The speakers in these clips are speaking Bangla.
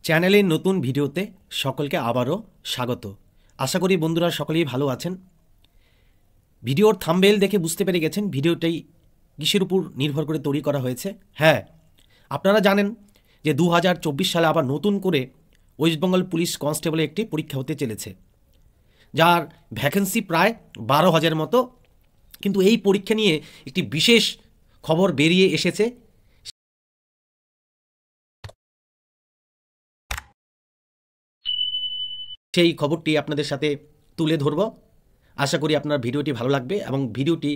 চ্যানেলের নতুন ভিডিওতে সকলকে আবারও স্বাগত। আশা করি বন্ধুরা সকলেই ভালো আছেন। ভিডিওর থাম্বনেল দেখে বুঝতে পেরে গেছেন ভিডিওটাই কিসের উপর নির্ভর করে তৈরি করা হয়েছে। হ্যাঁ, আপনারা জানেন যে 2024 সালে আবার নতুন করে ওয়েস্টবেঙ্গল পুলিশ কনস্টেবলে একটি পরীক্ষা হতে চলেছে, যার ভ্যাকেন্সি প্রায় 12,000 মতো। কিন্তু এই পরীক্ষা নিয়ে একটি বিশেষ খবর বেরিয়ে এসেছে। সেই খবরটি আপনাদের সাথে তুলে ধরব। আশা করি আপনার ভিডিওটি ভালো লাগবে এবং ভিডিওটি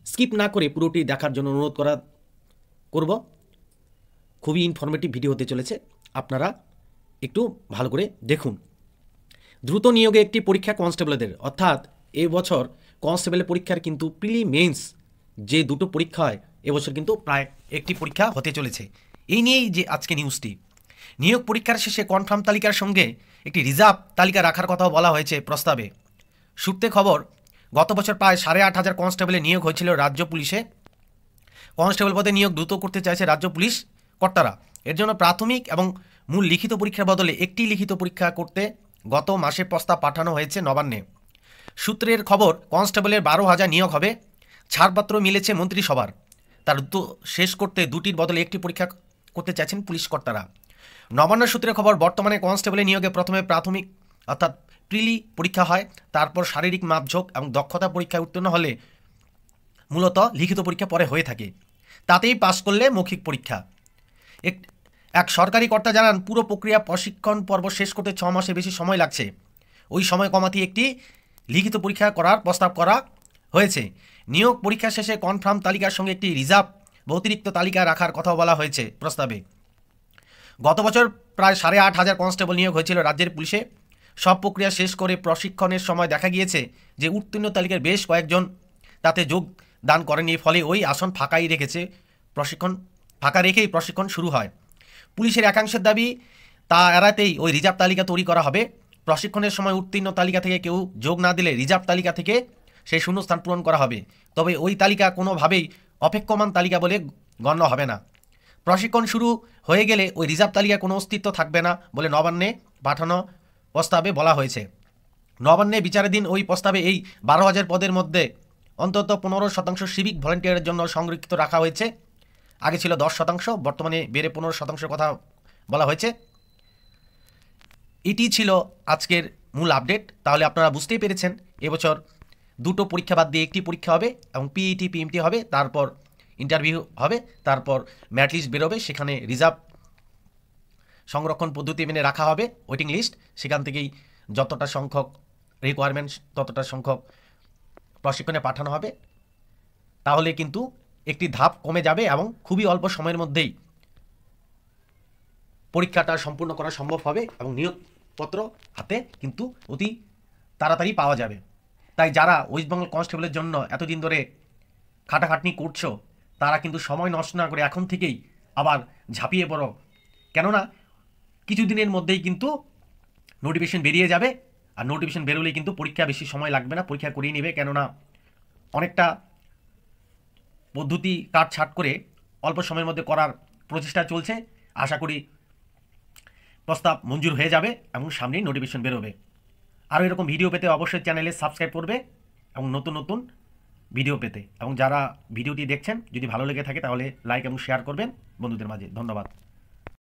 স্কিপ না করে পুরোটি দেখার জন্য অনুরোধ করব। খুবই ইনফরমেটিভ ভিডিও হতে চলেছে, আপনারা একটু ভালো করে দেখুন। দ্রুত নিয়োগে একটি পরীক্ষা কনস্টেবলদের, অর্থাৎ এবছর কনস্টেবলের পরীক্ষার কিন্তু প্রিলি মেন্স যে দুটো পরীক্ষা হয় এবছর কিন্তু প্রায় একটি পরীক্ষা হতে চলেছে। এই নিয়েই যে আজকে নিউজটি। নিয়োগ পরীক্ষার শেষে কনফার্ম তালিকার সঙ্গে একটি রিজার্ভ তালিকা রাখার কথাও বলা হয়েছে প্রস্তাবে। সূত্রে খবর, গত বছর প্রায় 8,500 কনস্টেবলে নিয়োগ হয়েছিল রাজ্য পুলিশে। কনস্টেবল পদে নিয়োগ দ্রুত করতে চাইছে রাজ্য পুলিশ কর্তারা। এর জন্য প্রাথমিক এবং মূল লিখিত পরীক্ষার বদলে একটি লিখিত পরীক্ষা করতে গত মাসে প্রস্তাব পাঠানো হয়েছে নবান্নে। সূত্রের খবর, কনস্টেবলের 12,000 নিয়োগ হবে। ছাড়পত্র মিলেছে মন্ত্রিসভার। তার শেষ করতে দুটির বদলে একটি পরীক্ষা করতে চাইছেন পুলিশ কর্তারা। নবান্ন সূত্রের খবর, বর্তমানে কনস্টেবলের নিয়োগে প্রথমে প্রাথমিক অর্থাৎ প্রিলি পরীক্ষা হয়, তারপর শারীরিক মাপঝোঁক এবং দক্ষতা পরীক্ষায় উত্তীর্ণ হলে মূলত লিখিত পরীক্ষা পরে হয়ে থাকে। তাতেই পাশ করলে মৌখিক পরীক্ষা। এক সরকারি কর্তা জানান, পুরো প্রক্রিয়া প্রশিক্ষণ পর্ব শেষ করতে 6 মাসের বেশি সময় লাগছে। ওই সময় কমাতে একটি লিখিত পরীক্ষা করার প্রস্তাব করা হয়েছে। নিয়োগ পরীক্ষা শেষে কনফার্ম তালিকার সঙ্গে একটি রিজার্ভ বা অতিরিক্ত তালিকা রাখার কথাও বলা হয়েছে প্রস্তাবে। গত বছর প্রায় 8,500 কনস্টেবল নিয়োগ হয়েছিল রাজ্যের পুলিশে। সব প্রক্রিয়া শেষ করে প্রশিক্ষণের সময় দেখা গিয়েছে যে উত্তীর্ণ তালিকার বেশ কয়েকজন তাতে যোগদান করেনি, ফলে ওই আসন ফাঁকা রেখেই প্রশিক্ষণ শুরু হয়। পুলিশের একাংশের দাবি, তা এড়াতেই ওই রিজার্ভ তালিকা তৈরি করা হবে। প্রশিক্ষণের সময় উত্তীর্ণ তালিকা থেকে কেউ যোগ না দিলে রিজার্ভ তালিকা থেকে সেই শূন্যস্থান পূরণ করা হবে। তবে ওই তালিকা কোনোভাবেই অপেক্ষমান তালিকা বলে গণ্য হবে না। প্রশিক্ষণ শুরু হয়ে গেলে ওই রিজার্ভ তালিকা কোনো অস্তিত্ব থাকবে না বলে নবান্নে পাঠানো প্রস্তাবে বলা হয়েছে। নবান্নে বিচারাধীন ওই প্রস্তাবে এই 12,000 পদের মধ্যে অন্তত 15% সিভিক ভলেন্টিয়ারের জন্য সংরক্ষিত রাখা হয়েছে। আগে ছিল 10%, বর্তমানে বেড়ে 15% কথা বলা হয়েছে। এটি ছিল আজকের মূল আপডেট। তাহলে আপনারা বুঝতেই পেরেছেন, এবছর দুটো পরীক্ষা বাদ দিয়ে একটি পরীক্ষা হবে এবং পিইটি পিএমটি হবে, তারপর ইন্টারভিউ হবে, তারপর ম্যারিট লিস্ট বেরোবে, সেখানে রিজার্ভ সংরক্ষণ পদ্ধতি মেনে রাখা হবে ওয়েটিং লিস্ট। সেখান থেকেই যতটা সংখ্যক রিকোয়ারমেন্ট ততটা সংখ্যক প্রশিক্ষণে পাঠানো হবে। তাহলে কিন্তু একটি ধাপ কমে যাবে এবং খুবই অল্প সময়ের মধ্যেই পরীক্ষাটা সম্পূর্ণ করা সম্ভব হবে এবং নিয়োগপত্র হাতে কিন্তু অতি তাড়াতাড়ি পাওয়া যাবে। তাই যারা ওয়েস্টবেঙ্গল কনস্টেবলের জন্য এতদিন ধরে খাটাখাটনি করছো, তারা কিন্তু সময় নষ্ট না করে এখন থেকেই আবার ঝাঁপিয়ে পড়ো। কেননা কিছুদিনের মধ্যেই কিন্তু নোটিফিকেশন বেরিয়ে যাবে, আর নোটিফিকেশন বেরোলেই কিন্তু পরীক্ষা বেশি সময় লাগবে না, পরীক্ষা করিয়ে নেবে। কেননা অনেকটা পদ্ধতি কাটছাট করে অল্প সময়ের মধ্যে করার প্রচেষ্টা চলছে। আশা করি প্রস্তাব মঞ্জুর হয়ে যাবে এবং সামনেই নোটিফিকেশন বেরোবে। আরও এরকম ভিডিও পেতে অবশ্যই চ্যানেলে সাবস্ক্রাইব করবে এবং নতুন নতুন ভিডিও পেতে। এবং যারা ভিডিওটি দেখছেন, যদি ভালো লেগে থাকে তাহলে লাইক এবং শেয়ার করবেন বন্ধুদের মাঝে। ধন্যবাদ।